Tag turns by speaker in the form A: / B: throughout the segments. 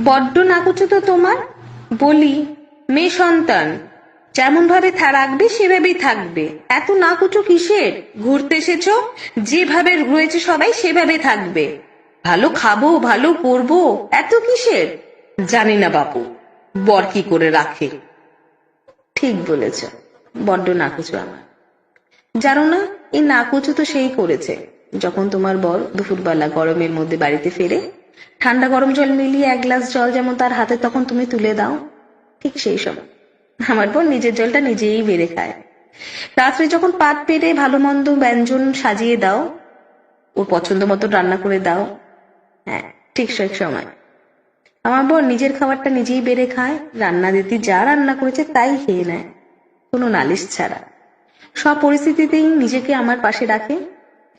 A: বড্ড নাকুচো তো তোমার। বলি, মেয়ে সন্তান যেমন ভাবে রাখবে সেভাবেই থাকবে, এত নাকুচো কিসের? ঘুরতে এসেছো, যেভাবে রয়েছে সবাই সেভাবে থাকবে। ভালো খাবো, ভালো পরবো, এত কিসের? জানি না বাপু বর কি করে রাখে। ঠিক বলেছ, বড্ড নাকুচো আমার। জানো না, এই নাকুচো তো সেই করেছে যখন তোমার বর দুপুরবেলা গরমের মধ্যে বাড়িতে ফেরে ঠান্ডা গরম জল মিলিয়ে এক গ্লাস জল যেমন তার হাতে তখন তুমি তুলে দাও, ঠিক সেই সময় আমার বোন নিজের জলটা নিজেই বেড়ে খায়। রাত্রে যখন পাত পেরে ভালো মন্দ ব্যঞ্জন সাজিয়ে দাও, ওর পছন্দ মতো রান্না করে দাও, হ্যাঁ ঠিক সেই সময় আমার বোন নিজের খাবারটা নিজেই বেড়ে খায়, রান্না দিতে যা রান্না করেছে তাই খেয়ে নেয়, কোনো নালিশ ছাড়া। সব পরিস্থিতিতেই নিজেকে আমার পাশে রাখে।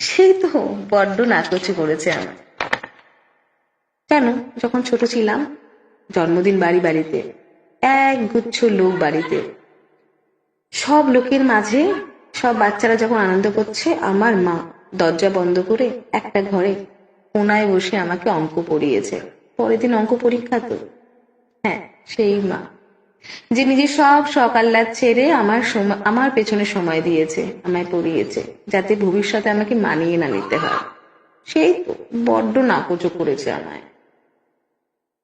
A: সেই তো বড্ড নাকচে করেছে আমার। কেন, যখন ছোট ছিলাম জন্মদিন বাড়িতে এক গুচ্ছ লোক বাড়িতে, সব লোকের মাঝে সব বাচ্চারা যখন আনন্দ করছে, আমার মা দরজা বন্ধ করে একটা ঘরে কোনায় বসে আমাকে অঙ্ক পড়িয়েছে। পরের দিন অঙ্ক পরীক্ষা তো, হ্যাঁ সেই মা যে নিজে সব সকাল্লাদ ছেড়ে আমার পেছনে সময় দিয়েছে, আমায় পড়িয়েছে যাতে ভবিষ্যতে আমাকে মানিয়ে না নিতে হয়। সেই তো বড্ড নাকচো করেছে আমায়।